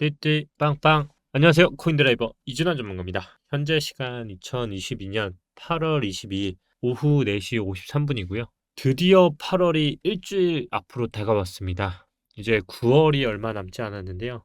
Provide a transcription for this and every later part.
띠띠 빵빵. 안녕하세요. 코인드라이버 이준환 전문가입니다. 현재 시간 2022년 8월 22일 오후 4시 53분이고요. 드디어 8월이 일주일 앞으로 다가왔습니다. 이제 9월이 얼마 남지 않았는데요.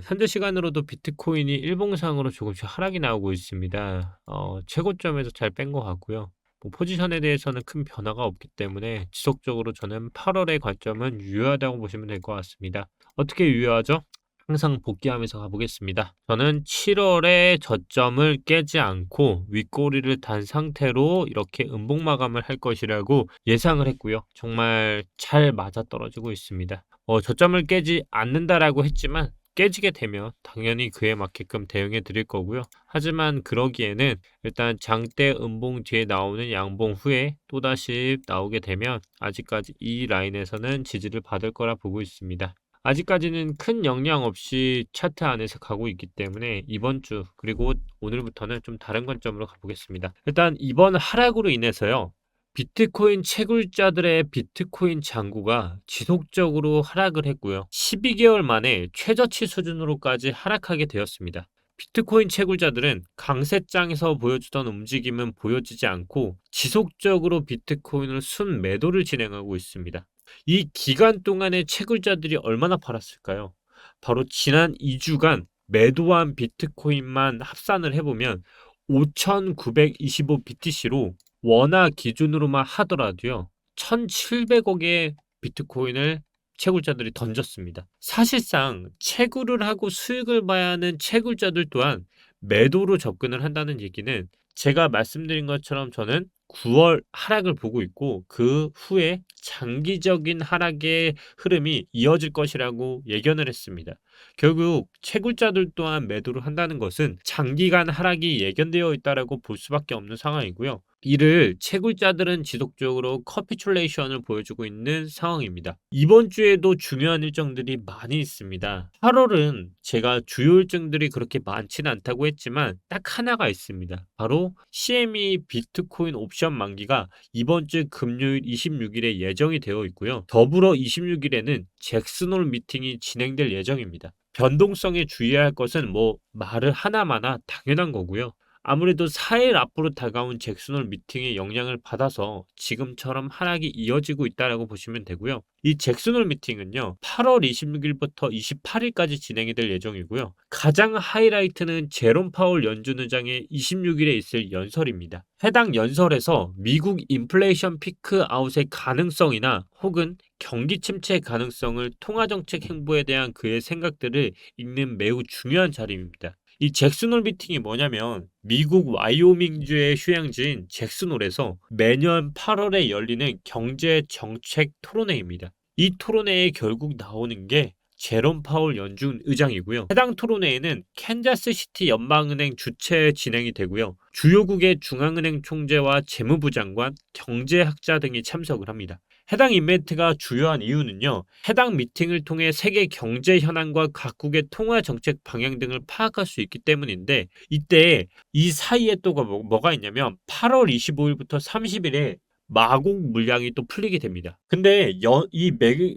현재 시간으로도 비트코인이 일봉상으로 조금씩 하락이 나오고 있습니다. 최고점에서 잘 뺀 것 같고요. 포지션에 대해서는 큰 변화가 없기 때문에 지속적으로 저는 8월의 관점은 유효하다고 보시면 될 것 같습니다. 어떻게 유효하죠? 항상 복귀하면서 가보겠습니다. 저는 7월에 저점을 깨지 않고 윗꼬리를 단 상태로 이렇게 음봉 마감을 할 것이라고 예상을 했고요. 정말 잘 맞아떨어지고 있습니다. 저점을 깨지 않는다라고 했지만 깨지게 되면 당연히 그에 맞게끔 대응해 드릴 거고요. 하지만 그러기에는 일단 장대 음봉 뒤에 나오는 양봉 후에 또다시 나오게 되면 아직까지 이 라인에서는 지지를 받을 거라 보고 있습니다. 아직까지는 큰 영향 없이 차트 안에서 가고 있기 때문에 이번 주 그리고 오늘부터는 좀 다른 관점으로 가보겠습니다. 일단 이번 하락으로 인해서요. 비트코인 채굴자들의 비트코인 잔고가 지속적으로 하락을 했고요. 12개월 만에 최저치 수준으로까지 하락하게 되었습니다. 비트코인 채굴자들은 강세장에서 보여주던 움직임은 보여지지 않고 지속적으로 비트코인을 순매도를 진행하고 있습니다. 이 기간 동안에 채굴자들이 얼마나 팔았을까요? 바로 지난 2주간 매도한 비트코인만 합산을 해보면 5,925 BTC로 원화 기준으로만 하더라도요. 1,700억의 비트코인을 채굴자들이 던졌습니다. 사실상 채굴을 하고 수익을 봐야 하는 채굴자들 또한 매도로 접근을 한다는 얘기는 제가 말씀드린 것처럼 저는 9월 하락을 보고 있고 그 후에 장기적인 하락의 흐름이 이어질 것이라고 예견을 했습니다. 결국 채굴자들 또한 매도를 한다는 것은 장기간 하락이 예견되어 있다라고 볼 수밖에 없는 상황이고요. 이를 채굴자들은 지속적으로 커피출레이션을 보여주고 있는 상황입니다. 이번 주에도 중요한 일정들이 많이 있습니다. 8월은 제가 주요 일정들이 그렇게 많지는 않다고 했지만 딱 하나가 있습니다. 바로 CME 비트코인 옵션 만기가 이번 주 금요일 26일에 예정이 되어 있고요. 더불어 26일에는 잭슨홀 미팅이 진행될 예정입니다. 변동성에 주의해야 할 것은 말을 하나마나 당연한 거고요. 아무래도 4일 앞으로 다가온 잭슨홀 미팅의 영향을 받아서 지금처럼 하락이 이어지고 있다고 보시면 되고요. 이 잭슨홀 미팅은요. 8월 26일부터 28일까지 진행이 될 예정이고요. 가장 하이라이트는 제롬 파월 연준 의장의 26일에 있을 연설입니다. 해당 연설에서 미국 인플레이션 피크 아웃의 가능성이나 혹은 경기 침체 가능성을 통화정책 행보에 대한 그의 생각들을 읽는 매우 중요한 자리입니다. 이 잭슨홀 미팅이 뭐냐면 미국 와이오밍주의 휴양지인 잭슨홀에서 매년 8월에 열리는 경제 정책 토론회입니다. 이 토론회에 결국 나오는 게 제롬 파월 연준 의장이고요. 해당 토론회에는 캔자스시티 연방은행 주최 진행이 되고요. 주요국의 중앙은행 총재와 재무부 장관, 경제학자 등이 참석을 합니다. 해당 이벤트가 주요한 이유는요. 해당 미팅을 통해 세계 경제 현황과 각국의 통화 정책 방향 등을 파악할 수 있기 때문인데 이때 이 사이에 또 뭐가 있냐면 8월 25일부터 30일에 마곡 물량이 또 풀리게 됩니다. 근데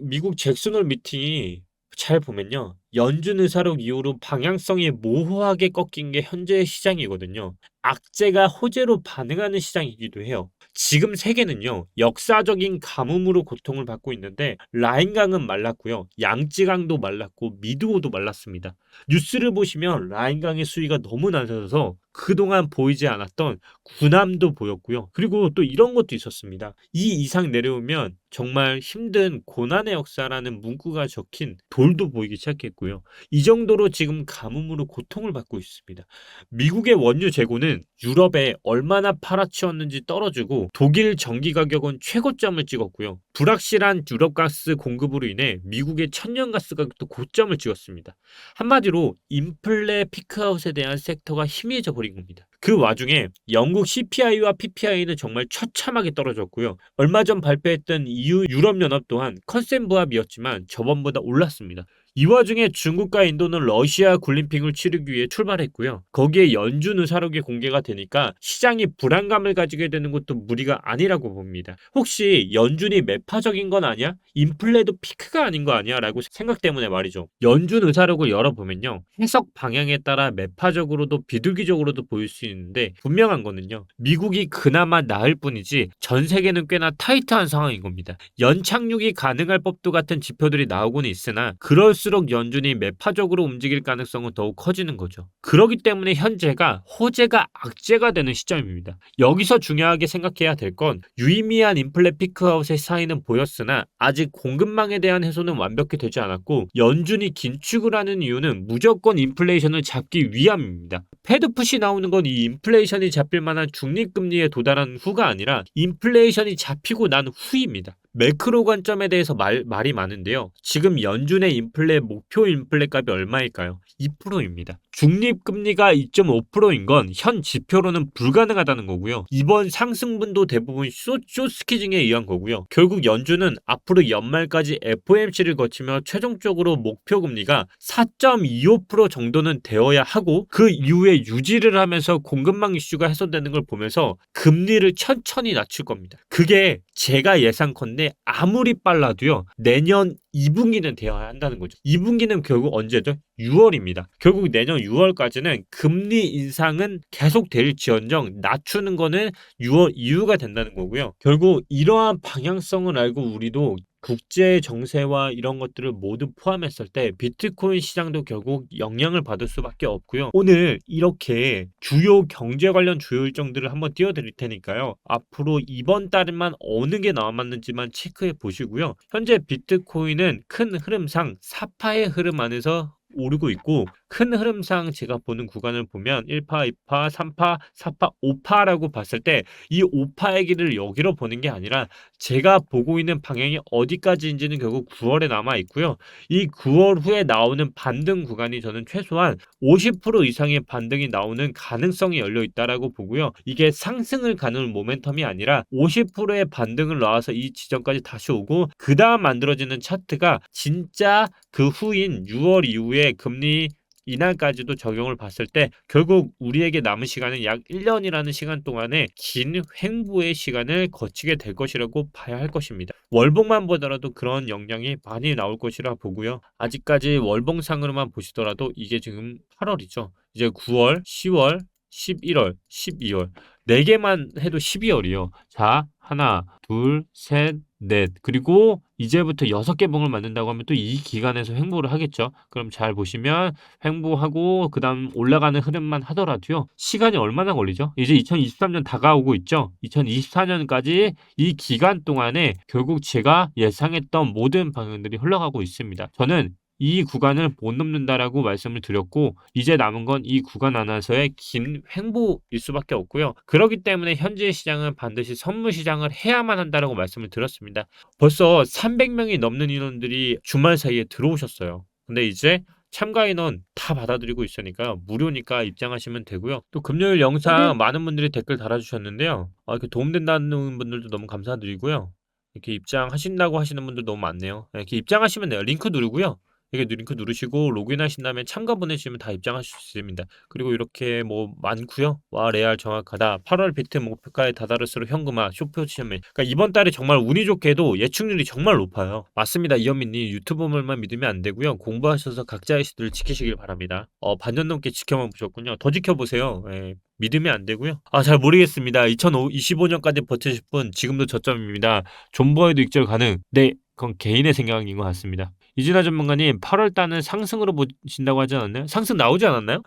미국 잭슨홀 미팅이 잘 보면요. 연준 의사록 이후로 방향성이 모호하게 꺾인 게 현재의 시장이거든요. 악재가 호재로 반응하는 시장이기도 해요. 지금 세계는요. 역사적인 가뭄으로 고통을 받고 있는데 라인강은 말랐고요. 양쯔강도 말랐고 미드호도 말랐습니다. 뉴스를 보시면 라인강의 수위가 너무 낮아져서 그동안 보이지 않았던 군함도 보였고요. 그리고 또 이런 것도 있었습니다. 이 이상 내려오면 정말 힘든 고난의 역사라는 문구가 적힌 돌도 보이기 시작했고요. 이 정도로 지금 가뭄으로 고통을 받고 있습니다. 미국의 원유 재고는 유럽에 얼마나 팔아치웠는지 떨어지고 독일 전기 가격은 최고점을 찍었고요. 불확실한 유럽 가스 공급으로 인해 미국의 천연가스 가격도 고점을 찍었습니다. 한마디로 인플레 피크아웃에 대한 섹터가 희미해져 버린 겁니다. 그 와중에 영국 CPI와 PPI는 정말 처참하게 떨어졌고요. 얼마 전 발표했던 EU 유럽연합 또한 컨센 부합이었지만 저번보다 올랐습니다. 이 와중에 중국과 인도는 러시아 굴림핑을 치르기 위해 출발했고요. 거기에 연준 의사록이 공개가 되니까 시장이 불안감을 가지게 되는 것도 무리가 아니라고 봅니다. 혹시 연준이 매파적인 건 아니야? 인플레도 피크가 아닌 거 아니야? 라고 생각 때문에 말이죠. 연준 의사록을 열어보면요. 해석 방향에 따라 매파적으로도 비둘기적으로도 보일 수 있는데 분명한 거는요. 미국이 그나마 나을 뿐이지 전 세계는 꽤나 타이트한 상황인 겁니다. 연착륙이 가능할 법도 같은 지표들이 나오고는 있으나 그럴수록 연준이 매파적으로 움직일 가능성은 더욱 커지는 거죠. 그렇기 때문에 현재가 호재가 악재가 되는 시점입니다. 여기서 중요하게 생각해야 될 건 유의미한 인플레 피크아웃의 사인은 보였으나 아직 공급망에 대한 해소는 완벽히 되지 않았고 연준이 긴축을 하는 이유는 무조건 인플레이션을 잡기 위함입니다. 패드풋이 나오는 건 이 인플레이션이 잡힐 만한 중립금리에 도달한 후가 아니라 인플레이션이 잡히고 난 후입니다. 매크로 관점에 대해서 말이 많은데요. 지금 연준의 인플레 목표 인플레 값이 얼마일까요? 2%입니다. 중립금리가 2.5%인 건 현 지표로는 불가능하다는 거고요. 이번 상승분도 대부분 쇼스키징에 의한 거고요. 결국 연준은 앞으로 연말까지 FOMC를 거치며 최종적으로 목표 금리가 4.25% 정도는 되어야 하고 그 이후에 유지를 하면서 공급망 이슈가 해소되는 걸 보면서 금리를 천천히 낮출 겁니다. 그게 제가 예상컨대 아무리 빨라도요. 내년 2분기는 되어야 한다는 거죠. 2분기는 결국 언제죠? 6월입니다. 결국 내년 6월까지는 금리 인상은 계속 될지언정 낮추는 거는 6월 이후가 된다는 거고요. 결국 이러한 방향성을 알고 우리도 국제 정세와 이런 것들을 모두 포함했을 때 비트코인 시장도 결국 영향을 받을 수밖에 없고요. 오늘 이렇게 주요 경제 관련 주요 일정들을 한번 띄워드릴 테니까요. 앞으로 이번 달에만 어느 게 나왔는지만 체크해 보시고요. 현재 비트코인은 큰 흐름상 사파의 흐름 안에서 오르고 있고 큰 흐름상 제가 보는 구간을 보면 1파, 2파, 3파, 4파, 5파라고 봤을 때 이 5파의 길을 여기로 보는 게 아니라 제가 보고 있는 방향이 어디까지인지는 결국 9월에 남아 있고요. 이 9월 후에 나오는 반등 구간이 저는 최소한 50% 이상의 반등이 나오는 가능성이 열려 있다라고 보고요. 이게 상승을 가는 모멘텀이 아니라 50%의 반등을 나와서 이 지점까지 다시 오고 그 다음 만들어지는 차트가 진짜 그 후인 6월 이후에 금리 이날까지도 적용을 봤을 때 결국 우리에게 남은 시간은 약 1년이라는 시간 동안에 긴 횡보의 시간을 거치게 될 것이라고 봐야 할 것입니다. 월봉만 보더라도 그런 영향이 많이 나올 것이라 보고요. 아직까지 월봉상으로만 보시더라도 이게 지금 8월이죠. 이제 9월, 10월, 11월, 12월 4개만 해도 12월이요. 자, 하나, 둘, 셋, 넷. 그리고 이제부터 6개 봉을 만든다고 하면 또 이 기간에서 횡보를 하겠죠. 그럼 잘 보시면 횡보하고 그다음 올라가는 흐름만 하더라도요. 시간이 얼마나 걸리죠? 이제 2023년 다가오고 있죠. 2024년까지 이 기간 동안에 결국 제가 예상했던 모든 방향들이 흘러가고 있습니다. 저는 이 구간을 못 넘는다라고 말씀을 드렸고 이제 남은 건 이 구간 안에서의 긴 횡보일 수밖에 없고요. 그렇기 때문에 현재 시장은 반드시 선물 시장을 해야만 한다라고 말씀을 드렸습니다. 벌써 300명이 넘는 인원들이 주말 사이에 들어오셨어요. 근데 이제 참가 인원 다 받아들이고 있으니까 무료니까 입장하시면 되고요. 또 금요일 영상 많은 분들이 댓글 달아주셨는데요. 이렇게 도움된다는 분들도 너무 감사드리고요. 이렇게 입장하신다고 하시는 분들 너무 많네요. 이렇게 입장하시면 돼요. 링크 누르고요. 이게 링크 누르시고 로그인하신 다음에 참가 보내시면 다 입장하실 수 있습니다. 그리고 이렇게 뭐 많고요. 와 레알 정확하다. 8월 비트 목표가에 다다를수록 현금화 쇼표 시험에. 그러니까 이번 달에 정말 운이 좋게도 예측률이 정말 높아요. 맞습니다. 이현민님 유튜브물만 믿으면 안 되고요. 공부하셔서 각자의 시도를 지키시길 바랍니다. 반년 넘게 지켜만 보셨군요. 더 지켜보세요. 예. 믿으면 안 되고요. 잘 모르겠습니다. 2025년까지 버티실 분 지금도 저점입니다. 존버에도 익절 가능. 네, 그건 개인의 생각인 것 같습니다. 이진아 전문가님 8월 달은 상승으로 보신다고 하지 않았나요? 상승 나오지 않았나요?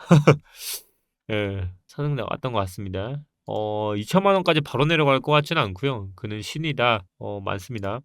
예, 상승 나왔던 것 같습니다. 2천만 원까지 바로 내려갈 것 같지는 않고요. 그는 신이다. 많습니다.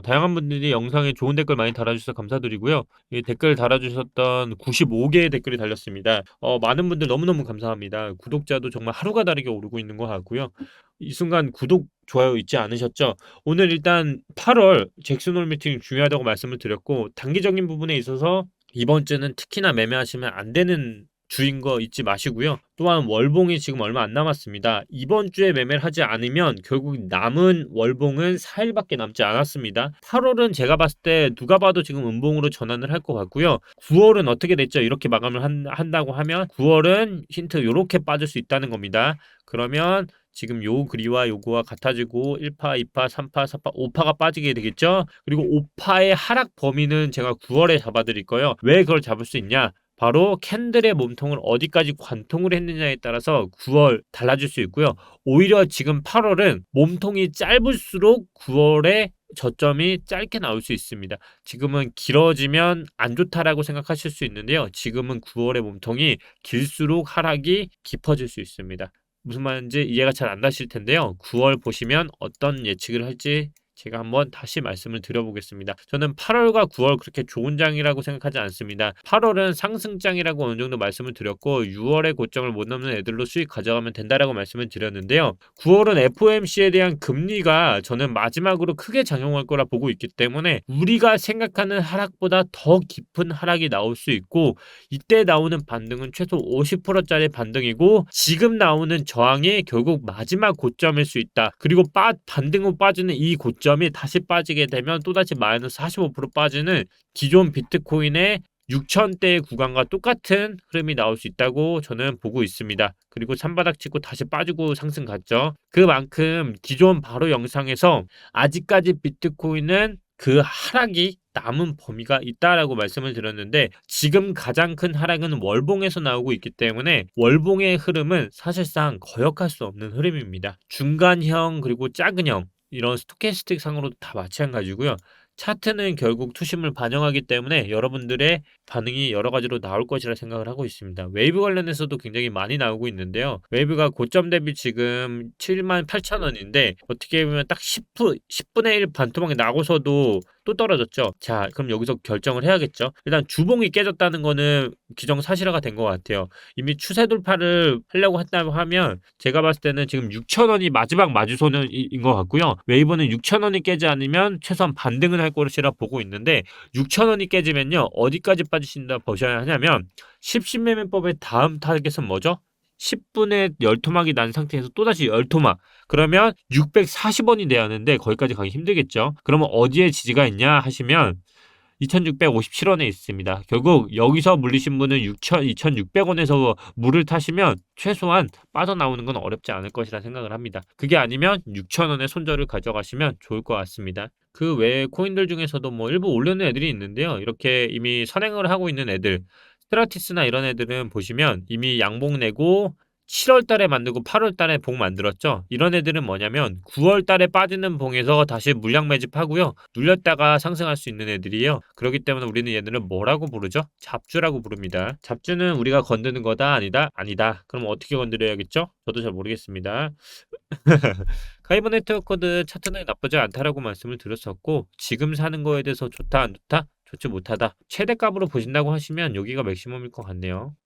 다양한 분들이 영상에 좋은 댓글 많이 달아주셔서 감사드리고요. 이 댓글 달아주셨던 95개의 댓글이 달렸습니다. 많은 분들 너무너무 감사합니다. 구독자도 정말 하루가 다르게 오르고 있는 것 같고요. 이 순간 구독, 좋아요 잊지 않으셨죠? 오늘 일단 8월 잭슨홀 미팅 중요하다고 말씀을 드렸고 단기적인 부분에 있어서 이번 주는 특히나 매매하시면 안 되는 주인 거 잊지 마시고요. 또한 월봉이 지금 얼마 안 남았습니다. 이번 주에 매매를 하지 않으면 결국 남은 월봉은 4일밖에 남지 않았습니다. 8월은 제가 봤을 때 누가 봐도 지금 음봉으로 전환을 할 것 같고요. 9월은 어떻게 됐죠? 이렇게 마감을 한다고 하면 9월은 힌트 이렇게 빠질 수 있다는 겁니다. 그러면 지금 요 그리와 요거와 같아지고 1파, 2파, 3파, 4파, 5파가 빠지게 되겠죠? 그리고 5파의 하락 범위는 제가 9월에 잡아드릴 거예요. 왜 그걸 잡을 수 있냐? 바로 캔들의 몸통을 어디까지 관통을 했느냐에 따라서 9월 달라질 수 있고요. 오히려 지금 8월은 몸통이 짧을수록 9월에 저점이 짧게 나올 수 있습니다. 지금은 길어지면 안 좋다라고 생각하실 수 있는데요. 지금은 9월의 몸통이 길수록 하락이 깊어질 수 있습니다. 무슨 말인지 이해가 잘 안 가실 텐데요. 9월 보시면 어떤 예측을 할지 제가 한번 다시 말씀을 드려보겠습니다. 저는 8월과 9월 그렇게 좋은 장이라고 생각하지 않습니다. 8월은 상승장이라고 어느 정도 말씀을 드렸고 6월의 고점을 못 넘는 애들로 수익 가져가면 된다라고 말씀을 드렸는데요. 9월은 FOMC에 대한 금리가 저는 마지막으로 크게 작용할 거라 보고 있기 때문에 우리가 생각하는 하락보다 더 깊은 하락이 나올 수 있고 이때 나오는 반등은 최소 50%짜리 반등이고 지금 나오는 저항이 결국 마지막 고점일 수 있다. 그리고 반등 후 빠지는 이 고점이 다시 빠지게 되면 또다시 마이너스 45% 빠지는 기존 비트코인의 6,000대의 구간과 똑같은 흐름이 나올 수 있다고 저는 보고 있습니다. 그리고 산바닥 치고 다시 빠지고 상승 갔죠. 그만큼 기존 바로 영상에서 아직까지 비트코인은 그 하락이 남은 범위가 있다라고 말씀을 드렸는데 지금 가장 큰 하락은 월봉에서 나오고 있기 때문에 월봉의 흐름은 사실상 거역할 수 없는 흐름입니다. 중간형 그리고 작은형 이런 스토캐스틱 상으로도 다 마찬가지고요. 차트는 결국 투심을 반영하기 때문에 여러분들의 반응이 여러 가지로 나올 것이라 생각을 하고 있습니다. 웨이브 관련해서도 굉장히 많이 나오고 있는데요. 웨이브가 고점 대비 지금 78,000원인데 어떻게 보면 딱 10분의 1 반토막이 나고서도 또 떨어졌죠. 자, 그럼 여기서 결정을 해야겠죠. 일단 주봉이 깨졌다는 거는 기정사실화가 된 것 같아요. 이미 추세 돌파를 하려고 한다고 하면 제가 봤을 때는 지금 6,000원이 마지막 마주선인 것 같고요. 웨이브는 6,000원이 깨지 않으면 최소한 반등은 할 것이라 보고 있는데 6,000원이 깨지면요. 어디까지 빠지신다 보셔야 하냐면 10신매매법의 다음 타겟은 뭐죠? 10분의 10토막이 난 상태에서 또다시 10토막 그러면 640원이 돼야 하는데 거기까지 가기 힘들겠죠. 그러면 어디에 지지가 있냐 하시면 2,657원에 있습니다. 결국 여기서 물리신 분은 2,600원에서 물을 타시면 최소한 빠져나오는 건 어렵지 않을 것이라 생각을 합니다. 그게 아니면 6,000원의 손절을 가져가시면 좋을 것 같습니다. 그 외에 코인들 중에서도 뭐 일부 올려놓은 애들이 있는데요. 이렇게 이미 선행을 하고 있는 애들 스트라티스나 이런 애들은 보시면 이미 양봉 내고 7월 달에 만들고 8월 달에 봉 만들었죠. 이런 애들은 뭐냐면 9월 달에 빠지는 봉에서 다시 물량 매집하고요. 눌렸다가 상승할 수 있는 애들이에요. 그렇기 때문에 우리는 얘들은 뭐라고 부르죠? 잡주라고 부릅니다. 잡주는 우리가 건드는 거다 아니다? 아니다. 그럼 어떻게 건드려야겠죠? 저도 잘 모르겠습니다. 카이버 네트워크드 차트는 나쁘지 않다라고 말씀을 드렸었고 지금 사는 거에 대해서 좋다 안 좋다? 좋지 못하다. 최대값으로 보신다고 하시면 여기가 맥시멈일 것 같네요.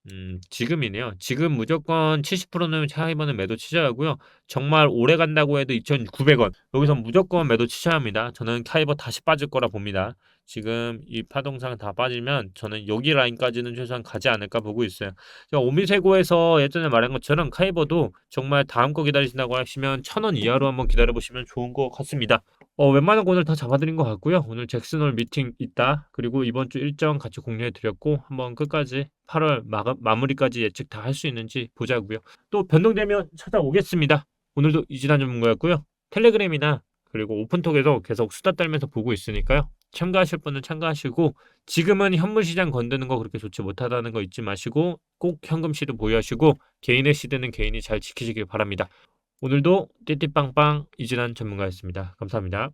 지금이네요. 지금 무조건 70%는 카이버는 매도 치셔야 하고요. 정말 오래 간다고 해도 2,900원. 여기서 무조건 매도 치셔야 합니다. 저는 카이버 다시 빠질 거라 봅니다. 지금 이 파동상 다 빠지면 저는 여기 라인까지는 최소한 가지 않을까 보고 있어요. 제가 오미세고에서 예전에 말한 것처럼 카이버도 정말 다음 거 기다리신다고 하시면 1,000원 이하로 한번 기다려보시면 좋은 것 같습니다. 웬만한 거 오늘 다 잡아드린 것 같고요. 오늘 잭슨홀 미팅 있다. 그리고 이번 주 일정 같이 공유해 드렸고 한번 끝까지 8월 마무리까지 예측 다 할 수 있는지 보자고요. 또 변동되면 찾아오겠습니다. 오늘도 이진환 전문가였고요. 텔레그램이나 그리고 오픈톡에서 계속 수다 떨면서 보고 있으니까요. 참가하실 분은 참가하시고 지금은 현물 시장 건드는 거 그렇게 좋지 못하다는 거 잊지 마시고 꼭 현금 시드 보유하시고 개인의 시드는 개인이 잘 지키시길 바랍니다. 오늘도 띠띠빵빵 이진환 전문가였습니다. 감사합니다.